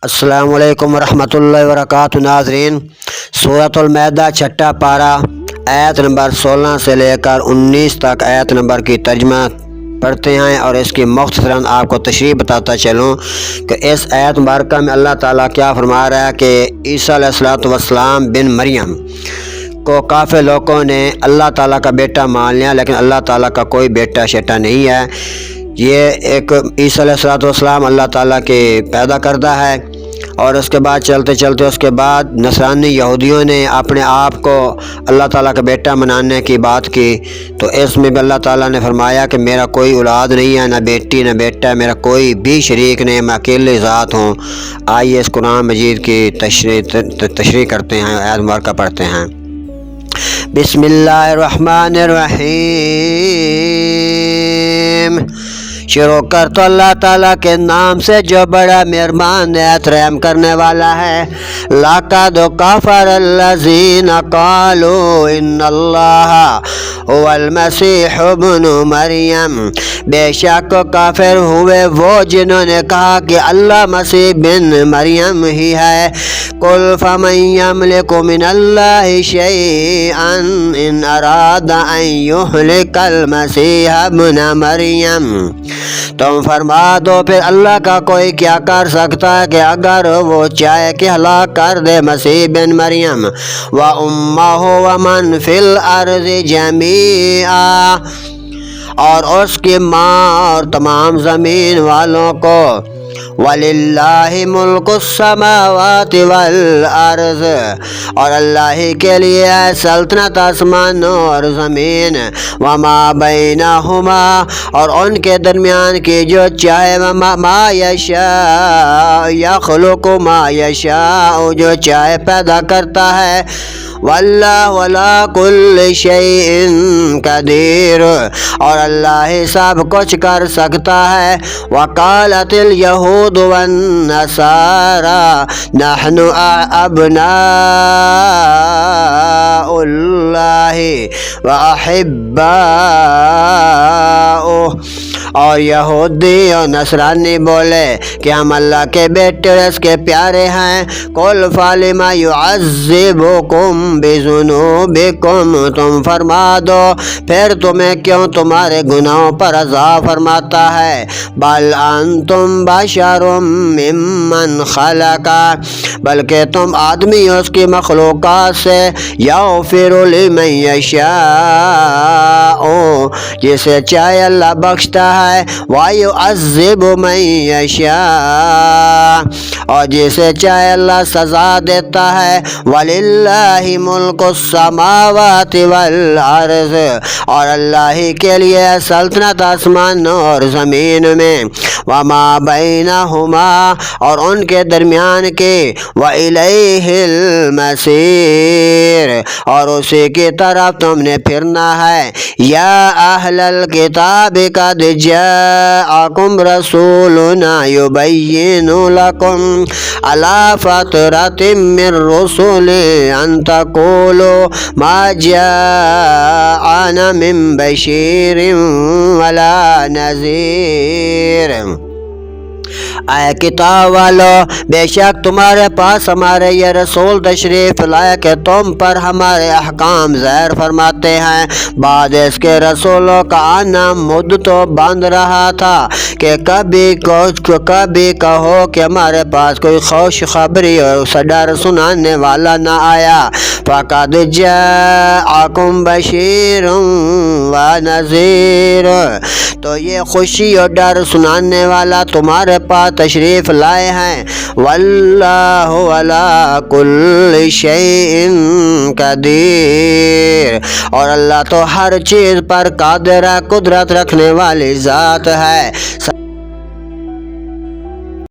السلام علیکم ورحمۃ اللہ وبرکاتہ۔ ناظرین، سورۃ المائدہ چھٹا پارہ آیت نمبر 16 سے لے کر 19 تک آیت نمبر کی ترجمہ پڑھتے ہیں اور اس کی مختصراً آپ کو تشریح بتاتا چلوں کہ اس آیت مبارکہ میں اللہ تعالیٰ کیا فرما رہا ہے کہ عیسیٰ علیہ السلام بن مریم کو کافر لوگوں نے اللہ تعالیٰ کا بیٹا مان لیا، لیکن اللہ تعالیٰ کا کوئی بیٹا شیٹا نہیں ہے۔ یہ ایک عیسیٰ علیہ السلام اللہ تعالیٰ کے پیدا کردہ ہے، اور اس کے بعد چلتے چلتے اس کے بعد نصرانی یہودیوں نے اپنے آپ کو اللہ تعالیٰ کا بیٹا منانے کی بات کی، تو اس میں بھی اللہ تعالیٰ نے فرمایا کہ میرا کوئی اولاد نہیں ہے، نہ بیٹی نہ بیٹا، میرا کوئی بھی شریک نہیں، میں اکیلے ذات ہوں۔ آئیے اس قرآن مجید کی تشریح کرتے ہیں، آیت مبارکہ پڑھتے ہیں۔ بسم اللہ الرحمن الرحیم۔ شروع کر تو اللہ تعالیٰ کے نام سے جو بڑا مہربان نہایت رحم کرنے والا ہے۔ لَقَدْ كَفَرَ الَّذِينَ قَالُوا إِنَّ اللَّهَ هُوَ الْمَسِيحُ ابْنُ مَرْيَمَ، بے شک کافر ہوئے وہ جنہوں نے کہا کہ اللہ مسیح بن مریم ہی ہے۔ قُلْ فَمَنْ يَمْلِكُ مِنَ اللَّهِ شَيْئًا إِنْ أَرَادَ أَنْ يُهْلِكَ الْمَسِيحَ ابْنَ مَرْيَمَ، تم فرما دو پھر اللہ کا کوئی کیا کر سکتا ہے کہ اگر وہ چاہے کہ ہلاک کر دے مسیح بن مریم وَأُمَّهُ وَمَنْ فِي الْأَرْضِ جَمِيعًا، اور اس کی ماں اور تمام زمین والوں کو۔ وَلِلَّهِ مُلْكُ السَّمَاوَاتِ وَالْأَرْضِ، اور اللہ ہی کے لیے ہے سلطنت آسمانوں اور زمین، وَمَا بَيْنَهُمَا، اور ان کے درمیان کی جو چاہے، مَا يَشَاءُ يَخْلُقُ مَا يَشَاءُ، جو چاہے پیدا کرتا ہے۔ وَاللَّهُ عَلَىٰ كُلِّ شَيْءٍ قَدِيرٌ، اور اللہ ہی سب کچھ کر سکتا ہے۔ وَقَالَتِ الْيَهُودُ وَالنَّصَارَىٰ نَحْنُ أَبْنَاءُ اللَّهِ وَأَحِبَّاؤُهُ، اور یہودی اور نصرانی بولے کہ ہم اللہ کے بیٹے اور اس کے پیارے ہیں۔ قُلْ فَلِمَ يُعَذِّبُكُم بِذُنُوبِكُمْ، تم فرما دو پھر تمہیں کیوں تمہارے گناہوں پر عذاب فرماتا ہے۔ بَلْ أَنْتُمْ بَشَرٌ مِّمَّنْ خَلَقَ، بلکہ تم آدمی اس کی مخلوقات سے۔ يَغْفِرُ لِمَن يَشَاءُ، جسے چاہے اللہ بخشتا ہے۔ وَيُعَذِّبُ مَن يَشَاءُ، اور جسے چاہے اللہ سزا دیتا ہے۔ وَلِلَّهِ مُلْكُ السَّمَاوَاتِ وَالْأَرْضِ، اور اللہ ہی کے لیے سلطنت آسمانوں اور زمین میں۔ وَمَا بَيْنَهُمَا، اور ان کے درمیان کے۔ وَإِلَيْهِ الْمَصِيرُ، اور اسی کی طرف تم نے پھرنا ہے۔ یا اہل الکتاب قد جاءکم رسولنا یبین لکم علی فترۃ من رسل ان تقولوا ما جاءنا من بشیر ولا نذیر۔ اے کتاب والو، بے شک تمہارے پاس ہمارے یہ رسول تشریف لائے کہ تم پر ہمارے احکام ظاہر فرماتے ہیں۔ بعد اس کے رسولوں کا آنا مدتوں بند رہا تھا کہ کبھی کہو کہ ہمارے پاس کوئی خوشخبری اور ڈر سنانے والا نہ آیا۔ فقد جاءکم بشیر ونذیر، تو یہ خوشی اور ڈر سنانے والا تمہارے پاس تشریف لائے ہیں۔ واللہ علی کل شیء قدیر، اور اللہ تو ہر چیز پر قادر ہے، قدرت رکھنے والی ذات ہے۔